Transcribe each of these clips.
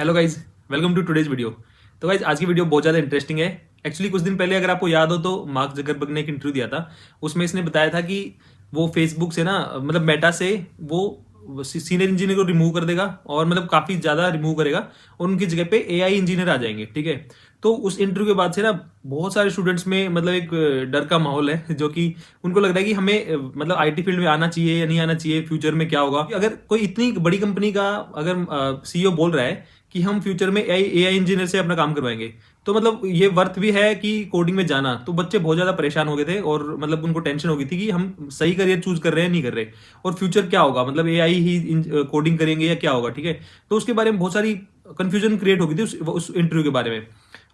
Hello guys, welcome to today's video. तो guys आज की वीडियो बहुत ज़्यादा इंटरेस्टिंग है। एक्चुअली कुछ दिन पहले अगर आपको याद हो तो मार्क जकरबर्ग ने एक इंटरव्यू दिया था। उसमें इसने बताया था कि वो फेसबुक से ना मतलब मेटा से वो सीनियर इंजीनियर को रिमूव कर देगा और मतलब काफ़ी ज़्यादा रिमूव करेगा और उनकी जगह पे एआई इंजीनियर आ जाएंगे। ठीक है, तो उस इंटरव्यू के बाद से ना बहुत सारे स्टूडेंट्स में मतलब एक डर का माहौल है, जो कि उनको लग रहा है कि हमें मतलब आईटी फील्ड में आना चाहिए या नहीं आना चाहिए, फ्यूचर में क्या होगा। अगर कोई इतनी बड़ी कंपनी का अगर सीईओ बोल रहा है कि हम फ्यूचर में एआई इंजीनियर से अपना काम करवाएंगे, तो मतलब ये वर्थ भी है कि कोडिंग में जाना। तो बच्चे बहुत ज़्यादा परेशान हो गए थे और मतलब उनको टेंशन हो गई थी कि हम सही करियर चूज कर रहे हैं नहीं कर रहे, और फ्यूचर क्या होगा, मतलब एआई ही कोडिंग करेंगे या क्या होगा। ठीक है, तो उसके बारे में बहुत सारी कंफ्यूजन क्रिएट हो गई थी उस इंटरव्यू के बारे में,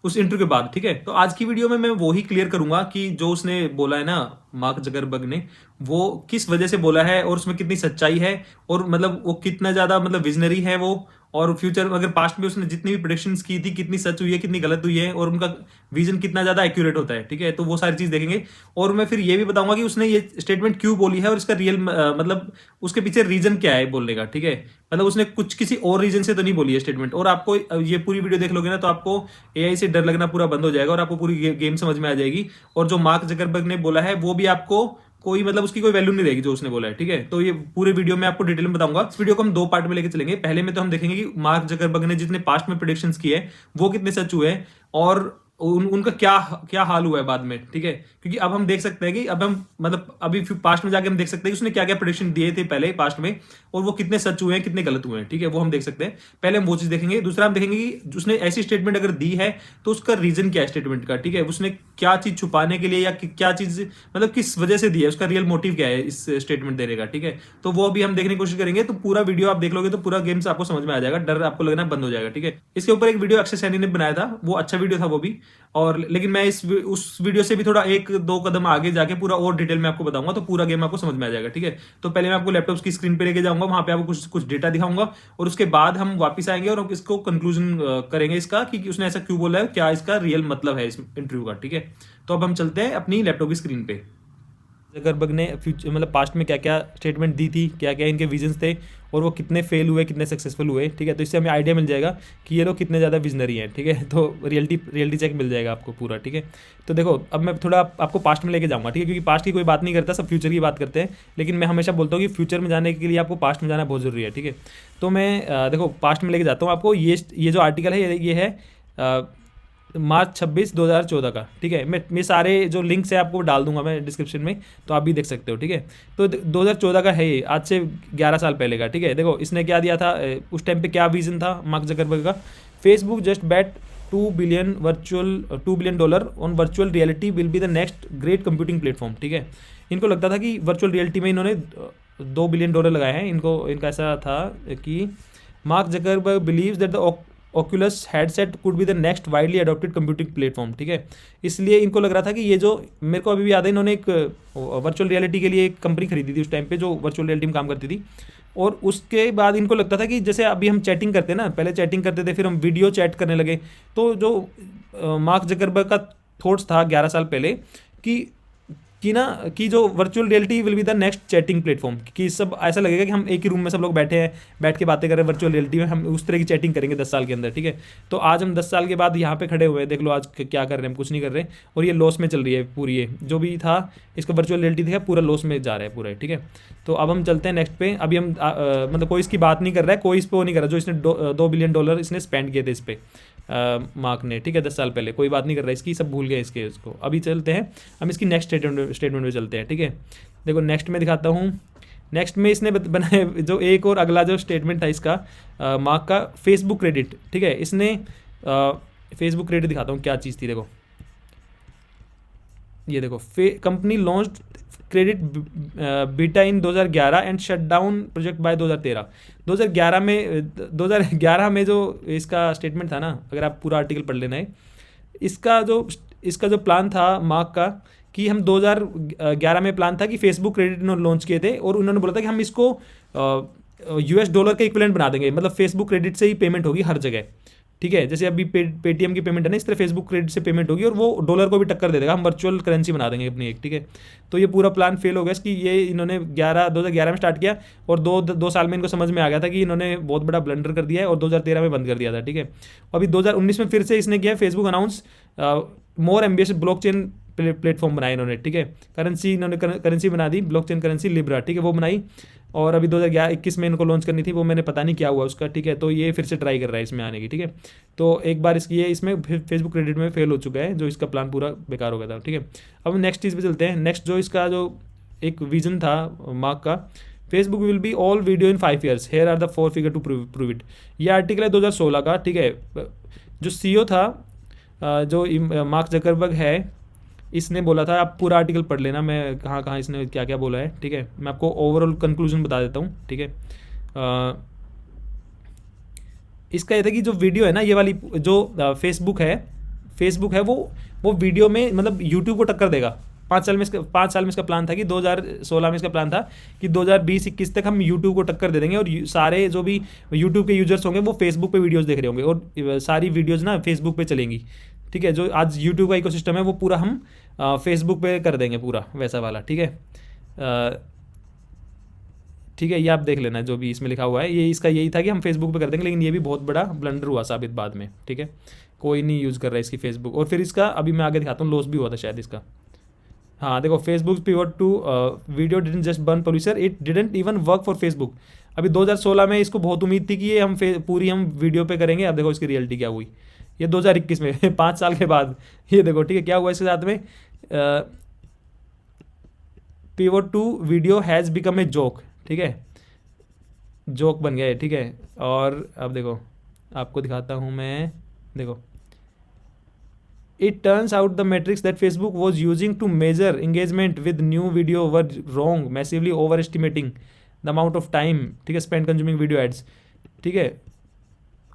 उस इंटरव्यू के बाद। ठीक है, तो आज की वीडियो में मैं वो ही क्लियर करूंगा कि जो उसने बोला है ना मार्क जकरबर्ग ने, वो किस वजह से बोला है और उसमें कितनी सच्चाई है, और मतलब वो कितना ज्यादा मतलब विजनरी है वो, और फ्यूचर अगर पास्ट में उसने जितनी भी प्रेडिक्शंस की थी कितनी सच हुई है कितनी गलत हुई है, और उनका विजन कितना ज्यादा एक्यूरेट होता है। ठीक है, तो वो सारी चीज देखेंगे। और मैं फिर ये भी बताऊंगा कि उसने ये स्टेटमेंट क्यों बोली है और इसका रियल मतलब उसके पीछे रीजन क्या है बोलने का। ठीक है, मतलब उसने कुछ किसी और रीजन से तो नहीं बोली है स्टेटमेंट। और आपको ये पूरी वीडियो देख लोगे ना तो आपको एआई से डर लगना पूरा बंद हो जाएगा और आपको पूरी गेम समझ में आ जाएगी। और जो मार्क जकरबर्ग ने बोला है वो भी आपको कोई मतलब उसकी कोई वैल्यू नहीं रहेगी जो उसने बोला है। ठीक है, तो ये पूरे वीडियो में आपको डिटेल में बताऊंगा। इस वीडियो को हम दो पार्ट में लेके चलेंगे। पहले में तो हम देखेंगे कि मार्क जकरबर्ग ने जितने पास्ट में प्रेडिक्शंस किए हैं वो कितने सच हुए हैं और उनका क्या क्या हाल हुआ है बाद में। ठीक है, क्योंकि अब हम देख सकते हैं कि अब हम मतलब अभी पास्ट में जाके हम देख सकते हैं कि उसने क्या क्या प्रेडिक्शन दिए थे पहले पास्ट में और वो कितने सच हुए हैं कितने गलत हुए हैं। ठीक है, वो हम देख सकते हैं। पहले हम वो चीज देखेंगे। दूसरा हम देखेंगे कि उसने ऐसी स्टेटमेंट अगर दी है तो उसका रीजन क्या है स्टेटमेंट का। ठीक है, उसने क्या चीज छुपाने के लिए या क्या चीज मतलब किस वजह से दी है, उसका रियल मोटिव क्या है इस स्टेटमेंट देने का। ठीक है, तो वो भी हम देखने की कोशिश करेंगे। तो पूरा वीडियो आप देख लोगे तो पूरा गेम्स आपको समझ में आ जाएगा, डर आपको लगना बंद हो जाएगा। ठीक है, इसके ऊपर एक वीडियो अक्षय सैनी ने बनाया था, वो अच्छा वीडियो था वो भी। और लेकिन मैं उस वीडियो से भी थोड़ा एक दो कदम आगे जाके पूरा और डिटेल में आपको बताऊंगा, तो पूरा गेम आपको समझ में आ जाएगा। ठीक है, तो पहले मैं आपको लैपटॉप की स्क्रीन पे लेके जाऊंगा, वहां पे आपको कुछ कुछ डेटा दिखाऊंगा और उसके बाद हम वापस आएंगे और इसको कंक्लूजन करेंगे इसका कि उसने ऐसा क्यों बोला है, क्या इसका रियल मतलब है इस इंटरव्यू का। ठीक है, तो अब हम चलते हैं अपनी लैपटॉप की स्क्रीन पे। जकरबर्ग ने फ्यूचर मतलब पास्ट में क्या क्या स्टेटमेंट दी थी, क्या क्या इनके विजन्स थे और वो कितने फेल हुए कितने सक्सेसफुल हुए। ठीक है, तो इससे हमें आइडिया मिल जाएगा कि ये लोग कितने ज़्यादा विजनरी हैं। ठीक है, तो रियलिटी चेक मिल जाएगा आपको पूरा। ठीक है, तो देखो अब मैं थोड़ा आपको पास्ट में लेके जाऊंगा। ठीक है, क्योंकि पास्ट की कोई बात नहीं करता, सब फ्यूचर की बात करते हैं। लेकिन मैं हमेशा बोलता हूँ कि फ्यूचर में जाने के लिए आपको पास्ट में जाना बहुत ज़रूरी है। ठीक है, तो मैं देखो पास्ट में लेके जाता हूँ आपको। ये जो आर्टिकल है ये है मार्च 26 2014 का। ठीक है, मैं सारे जो लिंक्स है आपको डाल दूंगा मैं डिस्क्रिप्शन में, तो आप भी देख सकते हो। ठीक है, तो 2014 का है ये, आज से 11 साल पहले का। ठीक है, देखो इसने क्या दिया था उस टाइम पे, क्या विजन था मार्क जकरबर्ग का। Facebook just bat $2 billion on virtual reality will be the next great computing platform. ठीक है, इनको लगता था कि वर्चुअल रियलिटी में इन्होंने $2 बिलियन लगाए हैं। इनका ऐसा था कि mark Zuckerberg believes that the Oculus headset could be the next widely adopted computing platform. ठीक है, इसलिए इनको लग रहा था कि ये जो, मेरे को अभी भी याद है, इन्होंने एक वर्चुअल रियलिटी के लिए एक कंपनी खरीदी थी उस टाइम पे जो वर्चुअल रियलिटी में काम करती थी। और उसके बाद इनको लगता था कि जैसे अभी हम चैटिंग करते हैं ना, पहले चैटिंग करते थे फिर हम वीडियो चैट करने लगे। तो जो मार्क जकरबर्ग का थॉट्स था 11 साल पहले कि जो virtual reality will be the next chatting platform, कि सब ऐसा लगेगा कि हम एक ही रूम में सब लोग बैठे हैं, बैठ के बातें कर रहे हैं वर्चुअल रियलिटी में, हम उस तरह की चैटिंग करेंगे 10 साल के अंदर। ठीक है, तो आज हम 10 साल के बाद यहाँ पे खड़े हुए हैं, देख लो आज क्या कर रहे हैं, हम कुछ नहीं कर रहे और ये लॉस में चल रही है पूरी। ये जो भी था इसका वर्चुअल रियलिटी था पूरा लॉस में जा रहा है पूरा। ठीक है, तो अब हम चलते हैं नेक्स्ट पे। अभी हम मतलब कोई इसकी बात नहीं कर रहा है, कोई इस पर वो नहीं कर रहा जो इसने $2 बिलियन इसने स्पेंड किए थे इस पर मार्क ने। ठीक है, 10 साल पहले, कोई बात नहीं कर रहा है इसकी, सब भूल गए इसको। अभी चलते हैं हम इसकी नेक्स्ट स्टेटमेंट में चलते हैं। ठीक है, देखो नेक्स्ट में दिखाता हूँ। नेक्स्ट में इसने बनाए जो एक और अगला जो स्टेटमेंट था इसका मार्क का, फेसबुक क्रेडिट। ठीक है, इसने फेसबुक क्रेडिट दिखाता हूँ क्या चीज़ थी। देखो ये देखो, company launch credit beta in 2011 and shut down project by 2013। 2011 में जो इसका स्टेटमेंट था ना, अगर आप पूरा आर्टिकल पढ़ लेना है, इसका जो प्लान था मार्क का, कि हम 2011 में प्लान था कि फेसबुक क्रेडिट इन्होंने लॉन्च किए थे और उन्होंने बोला था कि हम इसको US डॉलर के इक्विवेलेंट बना देंगे, मतलब फेसबुक क्रेडिट से ही पेमेंट होगी हर जगह। ठीक है, जैसे अभी पेटीएम की पेमेंट है ना, इस तरह फेसबुक क्रेडिट से पेमेंट होगी और वो डॉलर को भी टक्कर दे देगा, हम वर्चुअल करेंसी बना देंगे अपनी एक। ठीक है, तो ये पूरा प्लान फेल हो गया कि ये इन्होंने 2011 में स्टार्ट किया और दो साल में इनको समझ में आ गया था कि इन्होंने बहुत बड़ा ब्लंडर कर दिया है और 2013 में बंद कर दिया था। ठीक है, अभी 2019 में फिर से इसने किया Facebook announce more ambitious blockchain platform बनाया इन्होंने। ठीक है, इन्होंने करेंसी बना दी ब्लॉकचेन करेंसी लिब्रा। ठीक है, वो बनाई और अभी 2021 में इनको लॉन्च करनी थी, वो मैंने पता नहीं क्या हुआ उसका। ठीक है, तो ये फिर से ट्राई कर रहा है इसमें आने की। ठीक है, तो एक बार इसकी ये इसमें फेसबुक क्रेडिट में फेल हो चुका है, जो इसका प्लान पूरा बेकार हो गया था। ठीक है, अब नेक्स्ट चीज़ पे चलते हैं। नेक्स्ट जो इसका जो एक विजन था मार्क का, Facebook will be all video in 5 years, here are the 4 figure to prove it. ये आर्टिकल है 2016 का। ठीक है, जो सीईओ था जो मार्क जकरबर्ग है, इसने बोला था, आप पूरा आर्टिकल पढ़ लेना, मैं कहाँ कहाँ इसने क्या क्या बोला है। ठीक है, मैं आपको ओवरऑल कंक्लूजन बता देता हूँ। ठीक है, इसका ये था कि जो वीडियो है ना, ये वाली जो फेसबुक है वो वीडियो में मतलब यूट्यूब को टक्कर देगा। 5 साल में इसका प्लान था कि 2016 में इसका प्लान था कि 2020-21 तक हम यूट्यूब को टक्कर दे देंगे और सारे जो भी यूट्यूब के यूजर्स होंगे वो फेसबुक पे वीडियोस देख रहे होंगे और सारी वीडियोस ना फेसबुक पे चलेंगी। ठीक है, जो आज यूट्यूब का इकोसिस्टम है वो पूरा हम फेसबुक पे कर देंगे, पूरा वैसा वाला। ठीक है, ठीक है, ये आप देख लेना जो भी इसमें लिखा हुआ है, ये इसका यही था कि हम फेसबुक पे कर देंगे, लेकिन ये भी बहुत बड़ा ब्लंडर हुआ साबित बाद में। ठीक है, कोई नहीं यूज़ कर रहा है इसकी फेसबुक। और फिर इसका अभी मैं आगे दिखाता हूँ, लॉस भी हुआ था शायद इसका। हाँ देखो, Facebook pivot to video didn't just burn publisher, it didn't even work for Facebook. अभी 2016 में इसको बहुत उम्मीद थी कि ये हम पूरी हम वीडियो पे करेंगे। अब देखो इसकी रियलिटी क्या हुई, ये 2021 में 5 साल के बाद ये देखो। ठीक है, क्या हुआ इसके साथ में, pivot to video has become a joke. ठीक है, जोक बन गया है। ठीक है, और अब देखो आपको दिखाता हूँ मैं, देखो It turns out the metrics that Facebook was using to measure engagement with new video were wrong, massively overestimating the amount of time, ठीक है, spent consuming video ads। ठीक है,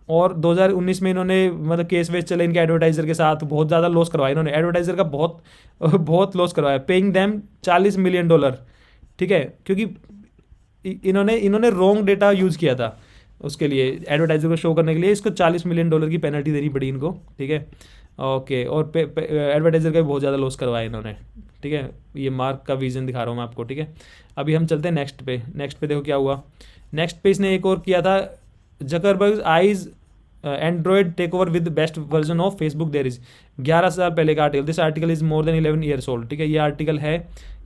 और 2019 में इन्होंने मतलब केस वेस चले इनके एडवर्टाइजर के साथ, बहुत ज़्यादा लॉस करवाया इन्होंने, एडवर्टाइजर का बहुत लॉस करवाया, पेइंग दैम $40 मिलियन। ठीक है, क्योंकि इन्होंने रॉन्ग डेटा यूज़ किया था उसके लिए, एडवर्टाइजर को शो करने के लिए। इसको $40 मिलियन की पेनल्टी देनी पड़ी इनको। ठीक है, ओके, और एडवर्टाइजर का भी बहुत ज़्यादा लॉस करवाया इन्होंने। ठीक है, ये मार्क का विजन दिखा रहा हूँ मैं आपको। ठीक है, अभी हम चलते हैं नेक्स्ट पे देखो क्या हुआ। नेक्स्ट पे इसने एक और किया था, Zuckerberg eyes Android take over with best version of Facebook there is. 11 साल पहले का article, this article is more than 11 years old। ठीक है, ये आर्टिकल है,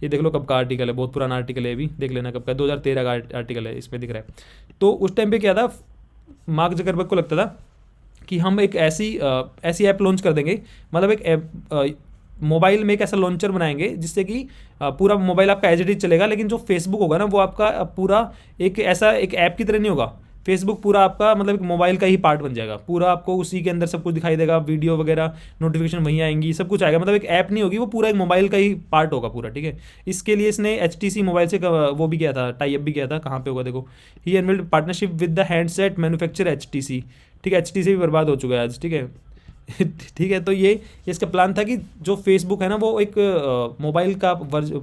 ये देख लो कब का आर्टिकल है, बहुत पुराना आर्टिकल है, अभी देख लेना कब का, 2013 का आर्टिकल है, इसमें दिख रहा है। तो उस टाइम पे क्या था, मार्क जकरबर्ग को लगता था कि हम एक ऐसी ऐप लॉन्च कर देंगे, मतलब एक ऐप मोबाइल में एक ऐसा लॉन्चर बनाएंगे जिससे कि पूरा मोबाइल आपका एज इट इज चलेगा, लेकिन जो फेसबुक होगा ना वो आपका पूरा एक ऐसा एक ऐप की तरह नहीं होगा। फेसबुक पूरा आपका मतलब एक मोबाइल का ही पार्ट बन जाएगा, पूरा आपको उसी के अंदर सब कुछ दिखाई देगा, वीडियो वगैरह नोटिफिकेशन वहीं आएंगी, सब कुछ आएगा, मतलब एक ऐप नहीं होगी, वो पूरा एक मोबाइल का ही पार्ट होगा पूरा। ठीक है, इसके लिए इसने HTC मोबाइल से वो भी किया था, टाई अप भी किया था। कहाँ पे होगा देखो, he unveiled partnership with the handset manufacture HTC। ठीक है, HTC भी बर्बाद हो चुका है आज। ठीक है ठीक है, तो ये इसका प्लान था कि जो फेसबुक है ना वो एक मोबाइल का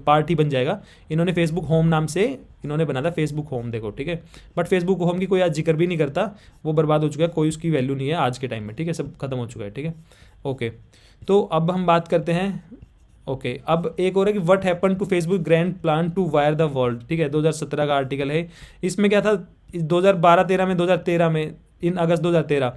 पार्ट ही बन जाएगा। इन्होंने फेसबुक होम नाम से इन्होंने बना था फेसबुक होम, देखो। ठीक है, बट फेसबुक होम की कोई आज जिक्र भी नहीं करता, वो बर्बाद हो चुका है, कोई उसकी वैल्यू नहीं है आज के टाइम में। ठीक है, सब खत्म हो चुका है। ठीक है, ओके, तो अब हम बात करते हैं, ओके, अब एक और है कि what happen to Facebook grand plan to wire the world. ठीक है, 2017 का आर्टिकल है, इसमें क्या था 2013 में इन अगस्त 2013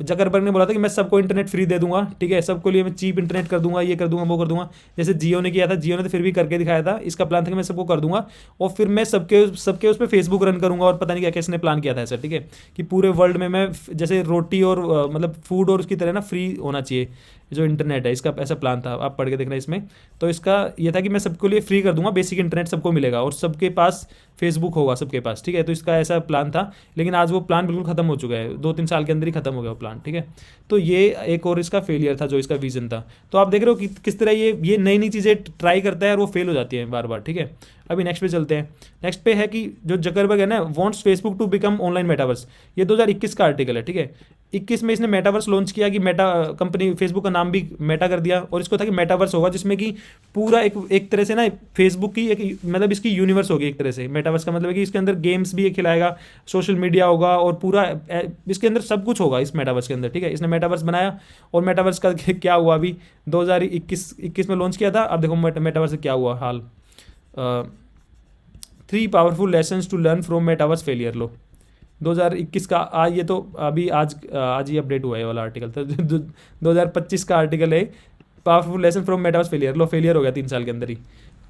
जकरबर्ग ने बोला था कि मैं सबको इंटरनेट फ्री दे दूंगा। ठीक है, सबको लिए मैं चीप इंटरनेट कर दूंगा, ये कर दूंगा, वो कर दूंगा, जैसे जियो ने किया था। जियो ने तो फिर भी करके दिखाया था, इसका प्लान था कि मैं सबको कर दूंगा और फिर मैं सबके उस पर फेसबुक रन करूंगा और पता नहीं क्या क्या इसने प्लान किया था ऐसा। ठीक है, कि पूरे वर्ल्ड में मैं जैसे रोटी और मतलब फूड और उसकी तरह ना फ्री होना चाहिए जो इंटरनेट है, इसका ऐसा प्लान था, आप पढ़ के देखना इसमें। तो इसका ये था कि मैं सबके लिए फ्री कर दूंगा, बेसिक इंटरनेट सबको मिलेगा और सबके पास फेसबुक होगा सबके पास। ठीक है, तो इसका ऐसा प्लान था, लेकिन आज वो प्लान बिल्कुल खत्म हो चुका है, 2-3 साल के अंदर ही खत्म हो गया वो प्लान। ठीक है, तो ये एक और इसका फेलियर था जो इसका विजन था। तो आप देख रहे हो कि किस तरह ये नई नई चीज़ें ट्राई करता है और वो फेल हो जाती हैं बार बार। ठीक है, अभी नेक्स्ट पे चलते हैं। नेक्स्ट पे है कि जो जकरबर्ग है ना, wants Facebook to become online metaverse. ये 2021 का आर्टिकल है, ठीक है। 21 में इसने मेटावर्स लॉन्च किया कि मेटा कंपनी फेसबुक का नाम भी मेटा कर दिया, और इसको था कि मेटावर्स होगा जिसमें कि पूरा एक तरह से ना फेसबुक की एक मतलब इसकी यूनिवर्स होगी एक तरह से। मेटावर्स का मतलब है कि इसके अंदर गेम्स भी खिलाएगा, सोशल मीडिया होगा, और पूरा इसके अंदर सब कुछ होगा इस मेटावर्स के अंदर, ठीक है। इसने मेटावर्स बनाया, और मेटावर्स का क्या हुआ अभी 2021 में लॉन्च किया था। अब देखो मेटावर्स से क्या हुआ हाल। 3 powerful lessons to learn from metaverse failure. लो 2021 का आज, ये तो अभी आज ही अपडेट हुआ है वाला आर्टिकल, तो 2025 का आर्टिकल है, powerful lesson from metaverse failure. Low failure हो गया 3 साल के अंदर ही,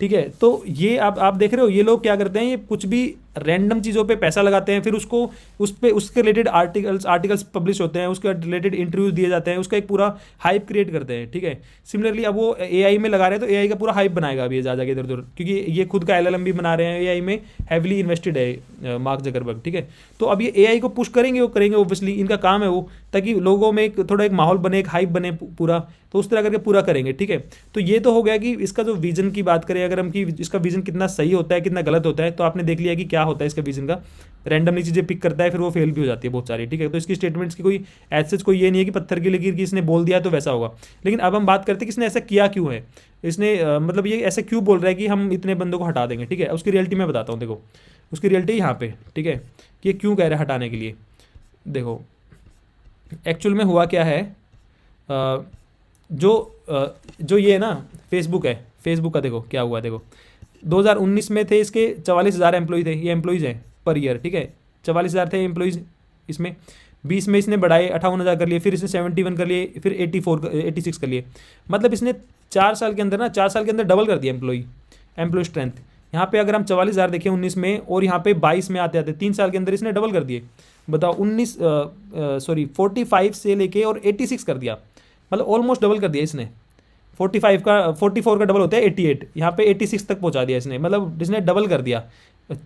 ठीक है। तो ये आप देख रहे हो, ये लोग क्या करते हैं, ये कुछ भी रैंडम चीज़ों पे पैसा लगाते हैं, फिर उसको उसके रिलेटेड आर्टिकल्स पब्लिश होते हैं, उसके रिलेटेड इंटरव्यूज दिए जाते हैं, उसका एक पूरा हाइप क्रिएट करते हैं, ठीक है। सिमिलरली अब वो एआई में लगा रहे हैं, तो एआई का पूरा हाइप बनाएगा अभी जा जाके इधर उधर, क्योंकि ये खुद का एलएलएम भी बना रहे हैं, एआई में हैविली इन्वेस्टेड है मार्क जकरबर्ग, ठीक है। तो अब ये एआई को पुश करेंगे, वो करेंगे ऑब्वियसली, इनका काम है वो, ताकि लोगों में थोड़ा एक माहौल बने, एक हाइप बने पूरा, तो उस तरह करके पूरा करेंगे, ठीक है। तो ये तो हो गया कि इसका जो विजन की बात करें अगर हम, कि इसका विजन कितना सही होता है कितना गलत होता है, तो आपने देख लिया कि क्या होता है इसका विजन का। रैंडमली चीज़ें पिक करता है, फिर वो फेल भी हो जाती है बहुत सारी, ठीक है। तो इसकी स्टेटमेंट्स की कोई ऐसे कोई ये नहीं है कि पत्थर की लकीर की इसने बोल दिया तो वैसा होगा। लेकिन अब हम बात करते हैं कि इसने ऐसा किया क्यों है, इसने मतलब ये ऐसे क्यों बोल रहा है कि हम इतने बंदों को हटा देंगे, ठीक है। उसकी रियलिटी मैं बताता हूँ, देखो उसकी रियलिटी यहाँ पे, ठीक है, कि ये क्यों कह रहा है हटाने के लिए। देखो एक्चुअल में हुआ क्या है, जो ये ना फेसबुक है, फेसबुक का देखो क्या हुआ। देखो 2019 में थे इसके 44,000 एम्प्लॉय थे, ये एम्प्लॉयज़ हैं पर ईयर, ठीक है। 44,000 थे एम्प्लॉयज़ इसमें, 20 में इसने बढ़ाए 58,000 कर लिए, फिर इसने 71 कर लिए, फिर 86 कर लिए। मतलब इसने 4 साल के अंदर ना, 4 साल के अंदर डबल कर दिया एम्प्लॉय स्ट्रेंथ। यहाँ पे अगर हम 44,000 देखें 19 में, और यहाँ पे 22 में आते आते 3 साल के अंदर इसने डबल कर दिए। बताओ 45 से लेके और 86 कर दिया, मतलब ऑलमोस्ट डबल कर दिया इसने। 44 का डबल होता है 88, यहाँ पे 86 तक पहुँचा दिया इसने, मतलब इसने डबल कर दिया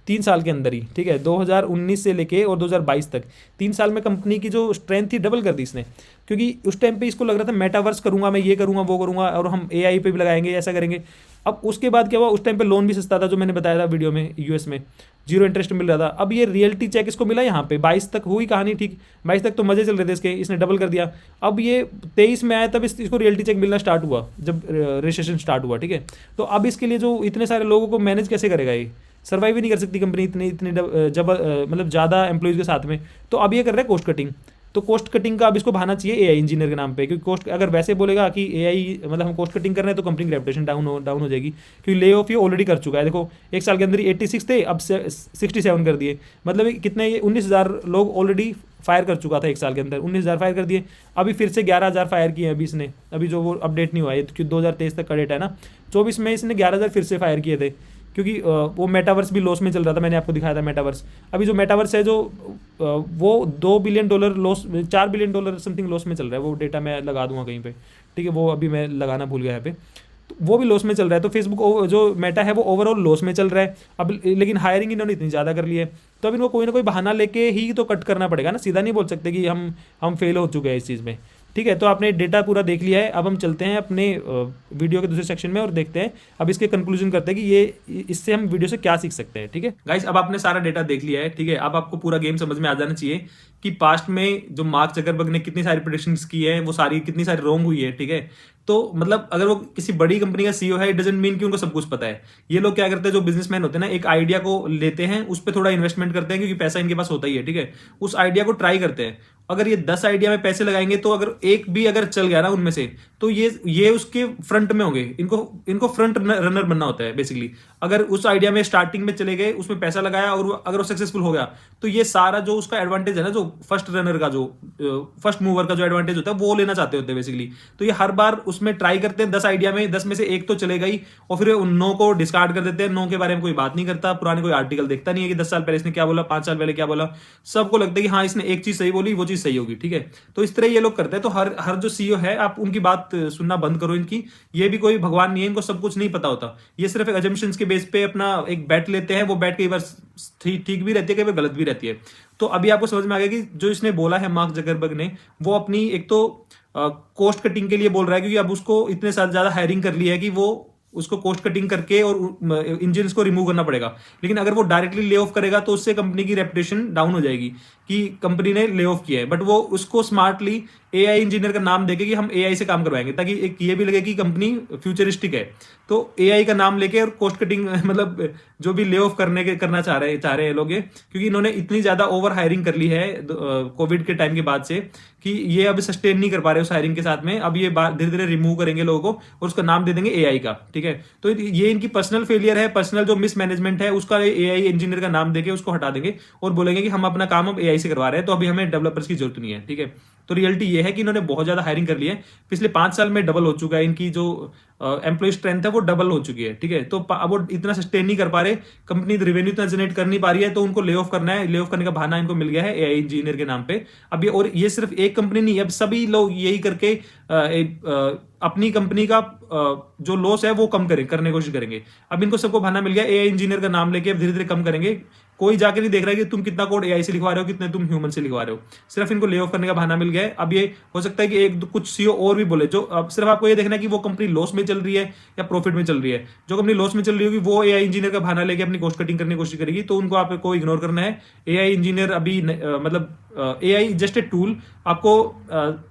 3 साल के अंदर ही, ठीक है। 2019 से लेके और 2022 तक 3 साल में कंपनी की जो स्ट्रेंथ थी डबल कर दी इसने, क्योंकि उस टाइम पे इसको लग रहा था मेटावर्स करूंगा मैं, ये करूंगा वो करूंगा, और हम एआई पे भी लगाएंगे, ऐसा करेंगे। अब उसके बाद क्या हुआ, उस टाइम पे लोन भी सस्ता था, जो मैंने बताया था वीडियो में, यूएस में 0 इंटरेस्ट मिल रहा था। अब ये रियलिटी चेक इसको मिला यहाँ पे 22 तक हुई कहानी, ठीक। 22 तक तो मजे चल रहे थे इसके, इसने डबल कर दिया। अब ये 23 में आया, तब इसको रियलिटी चेक मिलना स्टार्ट हुआ, जब रजिस्ट्रेशन स्टार्ट हुआ, ठीक है। तो अब इसके लिए जो इतने सारे लोगों को मैनेज कैसे करेगा, ये सर्वाइव ही नहीं कर सकती कंपनी इतने मतलब ज़्यादा एम्प्लॉयज़ के साथ में। तो अब ये कर रहा है कॉस्ट कटिंग। तो कॉस्ट कटिंग का अब इसको बहाना चाहिए एआई इंजीनियर के नाम पे, क्योंकि कॉस्ट अगर वैसे बोलेगा कि एआई मतलब हम कॉस्ट कटिंग कर रहे हैं, तो कंपनी की रेपुटेशन डाउन हो जाएगी, क्योंकि ले ऑफ ये ऑलरेडी कर चुका है। देखो 1 साल के अंदर ही 86 थे, अब 67 कर दिए, मतलब कितने, ये 19,000 लोग ऑलरेडी फायर कर चुका था 1 साल के अंदर, 19,000 फायर कर दिए। अभी फिर से 11,000 फायर किए अभी इसने, अभी जो वो अपडेट नहीं हुआ है, क्योंकि 2023 तक का डेटा है ना, 24 में इसने 11,000 फिर से फायर किए थे, क्योंकि वो मेटावर्स भी लॉस में चल रहा था। मैंने आपको दिखाया था मेटावर्स। अभी जो मेटावर्स है जो वो $2 billion loss, $4 billion something loss में चल रहा है। वो डेटा मैं लगा दूंगा कहीं पे, ठीक है, वो अभी मैं लगाना भूल गया यहाँ पे। तो वो भी लॉस में चल रहा है। तो फेसबुक जो मेटा है वो ओवरऑल लॉस में चल रहा है अब, लेकिन हायरिंग इन्होंने इतनी ज़्यादा कर ली है, तो अब इनको कोई ना कोई बहाना लेके ही तो कट करना पड़ेगा ना, सीधा नहीं बोल सकते कि हम फेल हो चुके हैं इस चीज़ में, ठीक है। तो आपने डेटा पूरा देख लिया है, अब हम चलते हैं अपने वीडियो के दूसरे सेक्शन में और देखते हैं अब इसके कंक्लूजन करते हैं कि ये इससे हम वीडियो से क्या सीख सकते हैं, ठीक है। गाइस अब आपने सारा डेटा देख लिया है, ठीक है। अब आपको पूरा गेम समझ में आ जाना चाहिए कि पास्ट में जो मार्क जकरबर्ग ने कितनी सारी प्रेडिक्शंस की है, वो सारी कितनी सारी रॉन्ग हुई है, ठीक है। तो मतलब अगर वो किसी बड़ी कंपनी का सीईओ है, इट डजंट मीन कि उनको सब कुछ पता है। ये लोग क्या करते हैं, जो बिजनेसमैन होते हैं ना, एक आइडिया को लेते हैं, उस पर थोड़ा इन्वेस्टमेंट करते हैं, क्योंकि पैसा इनके पास होता ही है, ठीक है। उस आइडिया को ट्राई करते हैं। अगर ये 10 आइडिया में पैसे लगाएंगे, तो अगर एक भी अगर चल गया ना उनमें से, तो ये उसके फ्रंट में होंगे। इनको फ्रंट रनर बनना होता है बेसिकली। अगर उस आइडिया में स्टार्टिंग में चले गए, उसमें पैसा लगाया, और अगर वो सक्सेसफुल हो गया, तो ये सारा जो उसका एडवांटेज है ना, जो फर्स्ट रनर का, जो फर्स्ट मूवर का जो एडवांटेज होता है, वो लेना चाहते होते हैं बेसिकली। तो ये हर बार उसमें ट्राई करते हैं, 10 आइडिया में 10 में से एक तो चलेगा ही, और फिर उन 9 को डिस्कार्ड कर देते हैं। 9 के बारे में कोई बात नहीं करता, पुराने कोई आर्टिकल देखता नहीं है कि 10 साल पहले इसने क्या बोला, 5 साल पहले क्या बोला। सबको लगता है कि हाँ इसने एक चीज सही बोली, वो चीज सही होगी, ठीक है। तो इस तरह ये लोग करते हैं। तो हर जो सीईओ है, आप उनकी बात सुनना बंद करो इनकी। ये भी कोई भगवान नहीं है, इनको सब कुछ नहीं पता होता। ये सिर्फ एक अजम्पशंस के बेस पे अपना एक बैट लेते हैं। वो बैट कई बार ठीक भी रहती है, कई बार गलत भी रहती है। तो अभी आपको समझ में आ गया कि जो इसने बोला है मार्क जकरबर्ग ने, वो अपनी एक तो कॉस्ट कटिंग के लिए बोल रहा है, क्योंकि अब उसको इतने साथ ज्यादा हायरिंग कर ली है कि वो उसको कॉस्ट कटिंग करके और इंजीनियर्स को रिमूव करना पड़ेगा। लेकिन अगर वो डायरेक्टली ले ऑफ करेगा तो उससे कंपनी की रेपुटेशन डाउन हो जाएगी कि कंपनी ने ले ऑफ किया है। बट वो उसको स्मार्टली एआई इंजीनियर का नाम देके कि हम एआई से काम करवाएंगे, ताकि एक ये भी लगे कि कंपनी फ्यूचरिस्टिक है। तो एआई का नाम लेके और कॉस्ट कटिंग मतलब जो भी ले ऑफ करना चाह रहे हैं लोग ये, क्योंकि इन्होंने इतनी ज्यादा ओवर हायरिंग कर ली है कोविड के टाइम के बाद से कि ये अब सस्टेन नहीं कर पा रहे उस हायरिंग के साथ में। अब ये धीरे धीरे रिमूव करेंगे लोगों को और उसका नाम दे देंगे एआई का। ठीक है, तो ये इनकी पर्सनल फेलियर है, पर्सनल जो मिसमैनेजमेंट है उसका एआई इंजीनियर का नाम देके उसको हटा देंगे और बोलेंगे कि हम अपना काम अब एआई से करवा रहे हैं, तो अभी हमें डेवलपर्स की जरूरत नहीं है। ठीक है, तो रियलिटी ये है कि इन्होंने बहुत ज्यादा हायरिंग कर ली है, पिछले 5 साल में डबल हो चुका है इनकी जो एम्प्लॉय स्ट्रेंथ है वो डबल हो चुकी है। ठीक है, तो अब वो इतना सस्टेन नहीं कर पा रहे, कंपनी रेवेन्यू इतना जनरेट कर नहीं पा रही है, तो उनको ले ऑफ करना है। ले ऑफ करने का बहाना इनको मिल गया है एआई इंजीनियर के नाम पे। अब ये, और ये सिर्फ एक कंपनी नहीं, अब सभी लोग यही करके अपनी कंपनी का जो लॉस है वो कम करने की कोशिश करेंगे। अब इनको सबको बहाना मिल गया, एआई इंजीनियर का नाम लेके अब धीरे धीरे कम करेंगे। कोई जाके नहीं देख रहा है कि तुम कितना कोड एआई से लिखवा रहे हो, कितने तुम ह्यूमन से लिखवा रहे हो, सिर्फ इनको ले ऑफ करने का बहाना मिल गया है। अब ये हो सकता है कि कुछ सीईओ और भी बोले, जो अब सिर्फ आपको ये देखना है कि वो कंपनी लॉस में चल रही है या प्रॉफिट में चल रही है। जो कंपनी लॉस में चल रही होगी वो एआई इंजीनियर का बहाना लेके अपनी कॉस्ट कटिंग करने की कोशिश करेगी, तो उनको आपको इग्नोर करना है। एआई इंजीनियर अभी मतलब एआई जस्ट ए टूल, आपको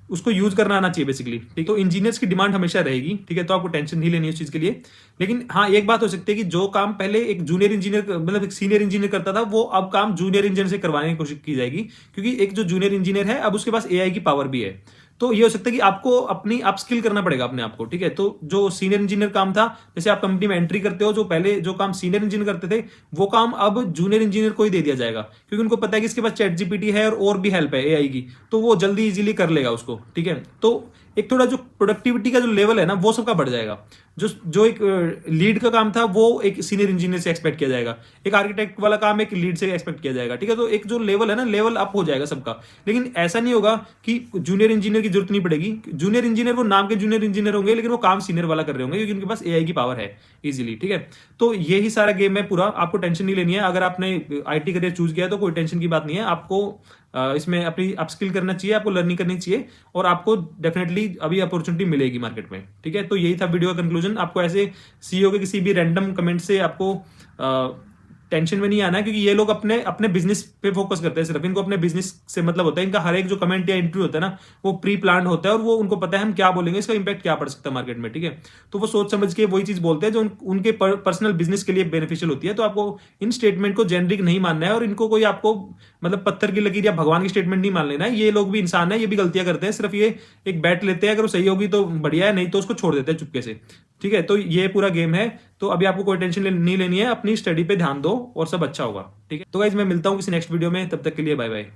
उसको यूज करना आना चाहिए बेसिकली। ठीक, तो इंजीनियर्स की डिमांड हमेशा रहेगी। ठीक है, तो आपको टेंशन नहीं लेनी है उस चीज के लिए। लेकिन हाँ, एक बात हो सकती है कि जो काम पहले एक जूनियर इंजीनियर मतलब एक सीनियर इंजीनियर करता था, वो अब काम जूनियर इंजीनियर से करवाने की कोशिश की जाएगी, क्योंकि एक जो जूनियर इंजीनियर है अब उसके पास एआई की पावर भी है। तो ये हो सकता है कि आपको अपनी अपस्किल करना पड़ेगा अपने आप को। ठीक है, तो जो सीनियर इंजीनियर काम था, जैसे आप कंपनी में एंट्री करते हो, जो पहले जो काम सीनियर इंजीनियर करते थे वो काम अब जूनियर इंजीनियर को ही दे दिया जाएगा, क्योंकि उनको पता है कि इसके पास चैट जीपीटी है और भी हेल्प है एआई की, तो वो जल्दी इजीली कर लेगा उसको। ठीक है, तो एक थोड़ा जो प्रोडक्टिविटी का जो लेवल है ना वो सबका बढ़ जाएगा। जो एक लीड का काम था वो एक सीनियर इंजीनियर से एक्सपेक्ट किया जाएगा, एक आर्किटेक्ट वाला काम एक लीड से एक्सपेक्ट किया जाएगा। ठीक है, तो एक जो लेवल है ना, लेवल अप हो जाएगा सबका। लेकिन ऐसा नहीं होगा कि जूनियर इंजीनियर की जरूरत नहीं पड़ेगी। जूनियर इंजीनियर वो नाम के जूनियर इंजीनियर होंगे, लेकिन वो काम सीनियर वाला कर रहे होंगे, क्योंकि उनके पास एआई की पावर है इजीली। ठीक है, तो यही सारा गेम है पूरा, आपको टेंशन नहीं लेनी है। अगर आपने आईटी करियर चूज किया है तो कोई टेंशन की बात नहीं है, आपको इसमें अपनी अपस्किल करना चाहिए, आपको लर्निंग करनी चाहिए, और आपको डेफिनेटली अभी अपॉर्चुनिटी मिलेगी मार्केट में। ठीक है, तो यही था वीडियो का कंक्लूजन। आपको ऐसे सीईओ के किसी भी रैंडम कमेंट से आपको टेंशन में नहीं आना है, क्योंकि ये लोग अपने अपने बिजनेस पे फोकस करते हैं सिर्फ, इनको अपने बिजनेस से मतलब होता है। इनका हर एक जो कमेंट या इंटरव्यू होता है ना वो प्री प्लान होता है, और वो उनको पता है हम क्या बोलेंगे, इसका इंपैक्ट क्या पड़ सकता है मार्केट में। ठीक है, तो वो सोच समझ के वही चीज बोलते हैं जो उनके पर्सनल बिजनेस के लिए बेनिफिशियल होती है। तो आपको इन स्टेटमेंट को जेनरिक नहीं मानना है, और इनको कोई आपको मतलब पत्थर की लकीर या भगवान की स्टेटमेंट नहीं मान लेना है। ये लोग भी इंसान है, ये भी गलतियां करते हैं, सिर्फ ये एक बैट लेते हैं, अगर वो सही होगी तो बढ़िया है, नहीं तो उसको छोड़ देते हैं चुपके से। ठीक है, तो ये पूरा गेम है। तो अभी आपको कोई टेंशन नहीं लेनी है, अपनी स्टडी पे ध्यान दो और सब अच्छा होगा। ठीक है, तो गाइस मैं मिलता हूँ किसी नेक्स्ट वीडियो में, तब तक के लिए बाय बाय।